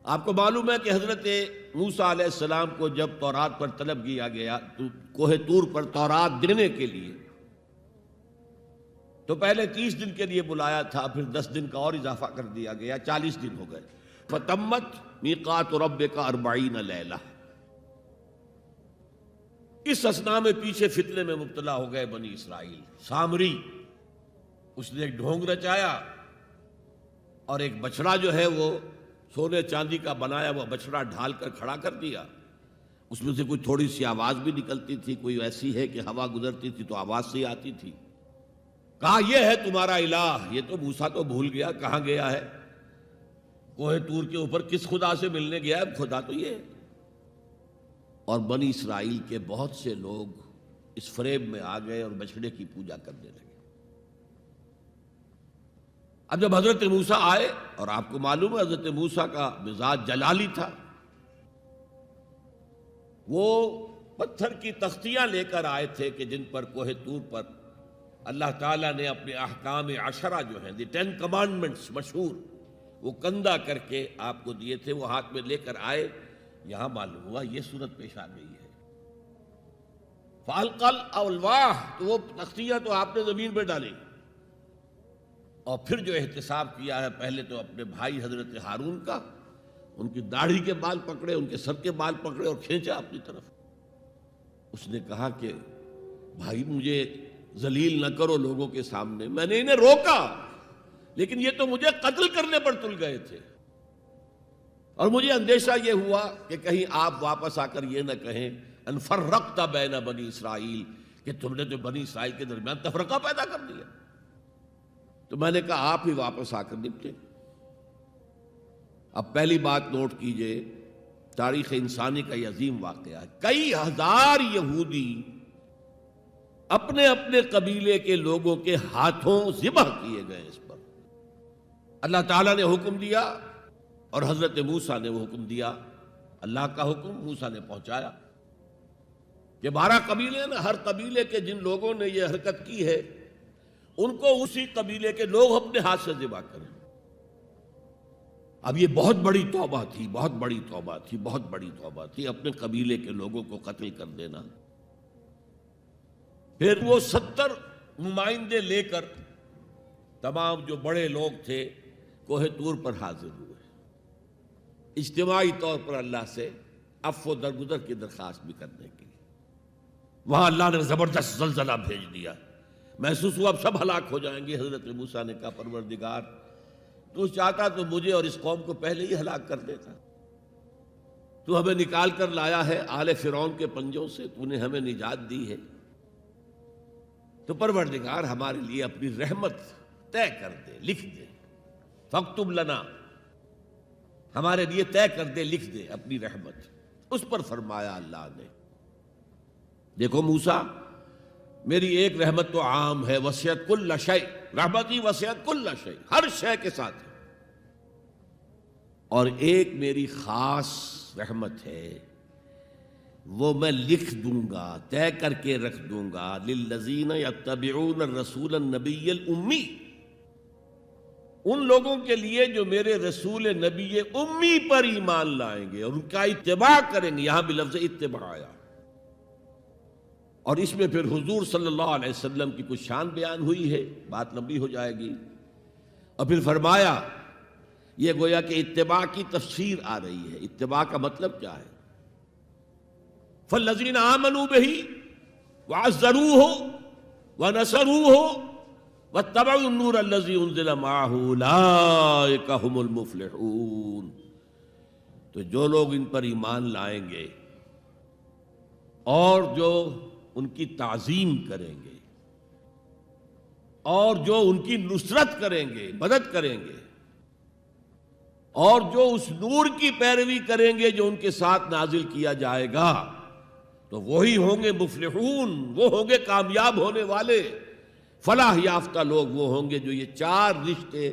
آپ کو معلوم ہے کہ حضرت موسیٰ علیہ السلام کو جب تورات پر طلب کیا گیا تو کوہ طور پر تورات دینے کے لیے، تو پہلے 30 دن کے لیے بلایا تھا، پھر 10 دن کا اور اضافہ کر دیا گیا، 40 دن ہو گئے۔ فَتَمَّتْ مِيقَاتُ رَبِّكَ 40 لَيْلَةً۔ اس اثنا میں پیچھے فتنے میں مبتلا ہو گئے بنی اسرائیل۔ سامری اس نے ایک ڈھونگ رچایا اور ایک بچڑا جو ہے وہ سونے چاندی کا بنایا وہ بچڑا ڈھال کر کھڑا کر دیا۔ اس میں سے کوئی تھوڑی سی آواز بھی نکلتی تھی، کوئی ایسی ہے کہ ہوا گزرتی تھی تو آواز سے آتی تھی۔ کہا یہ ہے تمہارا الہ۔ یہ تو موسیٰ تو بھول گیا کہاں گیا ہے، کوہ طور کے اوپر کس خدا سے ملنے گیا ہے، خدا تو یہ ہے۔ اور بنی اسرائیل کے بہت سے لوگ اس فریب میں آ گئے اور بچڑے کی پوجا کرنے لگے۔ اب جب حضرت موسیٰ آئے، اور آپ کو معلوم ہے حضرت موسیٰ کا مزاج جلالی تھا، وہ پتھر کی تختیاں لے کر آئے تھے کہ جن پر کوہ طور پر اللہ تعالیٰ نے اپنے احکام 10 جو ہیں دی 10 کمانڈمنٹس مشہور، وہ کندہ کر کے آپ کو دیے تھے، وہ ہاتھ میں لے کر آئے۔ یہاں معلوم ہوا یہ صورت پیش آ گئی ہے۔ فَأَلْقَى الْأَلْوَاحَ، تو وہ تختیاں تو آپ نے زمین پہ ڈالی، اور پھر جو احتساب کیا ہے، پہلے تو اپنے بھائی حضرت ہارون کا، ان کی داڑھی کے بال پکڑے، ان کے سر کے بال پکڑے اور کھینچا اپنی طرف۔ اس نے کہا کہ بھائی مجھے ذلیل نہ کرو لوگوں کے سامنے، میں نے انہیں روکا لیکن یہ تو مجھے قتل کرنے پر تل گئے تھے، اور مجھے اندیشہ یہ ہوا کہ کہیں آپ واپس آ کر یہ نہ کہیں ان فرقت بین بنی اسرائیل، کہ تم نے تو بنی اسرائیل کے درمیان تفرقہ پیدا کر دیا۔ تو میں نے کہا آپ ہی واپس آ کر نپٹے۔ اب پہلی بات نوٹ کیجئے، تاریخ انسانی کا یہ عظیم واقعہ ہے، کئی ہزار یہودی اپنے اپنے قبیلے کے لوگوں کے ہاتھوں ذبح کیے گئے اس پر۔ اللہ تعالیٰ نے حکم دیا اور حضرت موسیٰ نے وہ حکم دیا، اللہ کا حکم موسیٰ نے پہنچایا کہ 12 قبیلے ہیں نا، ہر قبیلے کے جن لوگوں نے یہ حرکت کی ہے ان کو اسی قبیلے کے لوگ اپنے ہاتھ سے ذبح کریں۔ اب یہ بہت بڑی توبہ تھی، بہت بڑی توبہ تھی، بہت بڑی توبہ تھی، اپنے قبیلے کے لوگوں کو قتل کر دینا۔ پھر وہ 70 نمائندے لے کر تمام جو بڑے لوگ تھے کوہ طور پر حاضر ہوئے، اجتماعی طور پر اللہ سے عفو و درگزر کی درخواست بھی کرنے کی۔ وہاں اللہ نے زبردست زلزلہ بھیج دیا، محسوس ہوا اب سب ہلاک ہو جائیں گے۔ حضرت موسیٰ نے کہا پروردگار تو چاہتا تو مجھے اور اس قوم کو پہلے ہی ہلاک کر دیتا، تو ہمیں نکال کر لایا ہے آل فرعون کے پنجوں سے، تو نے ہمیں نجات دی ہے، تو پروردگار ہمارے لیے اپنی رحمت طے کر دے، لکھ دے، فاکتب لنا، ہمارے لیے طے کر دے، لکھ دے اپنی رحمت۔ اس پر فرمایا اللہ نے دیکھو موسیٰ، میری ایک رحمت تو عام ہے، وسعت کل شیء، رحمتی وسعت کل شیء، ہر شے کے ساتھ ہے، اور ایک میری خاص رحمت ہے، وہ میں لکھ دوں گا، طے کر کے رکھ دوں گا، للذین یتبعون الرسول النبی الامی، ان لوگوں کے لیے جو میرے رسول نبی امی پر ایمان لائیں گے اور ان کا اتباع کریں گے۔ یہاں بھی لفظ اتباع آیا، اور اس میں پھر حضور صلی اللہ علیہ وسلم کی کچھ شان بیان ہوئی ہے، بات لمبی ہو جائے گی، اور پھر فرمایا یہ گویا کہ اتباع کی تفسیر آ رہی ہے۔ اتباع کا مطلب کیا ہے؟ فالذین آمنوا بہ وعزروہ ونصروہ واتبعوا النور الذی انزل معہ اولئک ھم المفلحون، تو جو لوگ ان پر ایمان لائیں گے اور جو ان کی تعظیم کریں گے اور جو ان کی نصرت کریں گے، مدد کریں گے، اور جو اس نور کی پیروی کریں گے جو ان کے ساتھ نازل کیا جائے گا، تو وہی ہوں گے مفلحون، وہ ہوں گے کامیاب ہونے والے، فلاح یافتہ لوگ وہ ہوں گے جو یہ 4 رشتے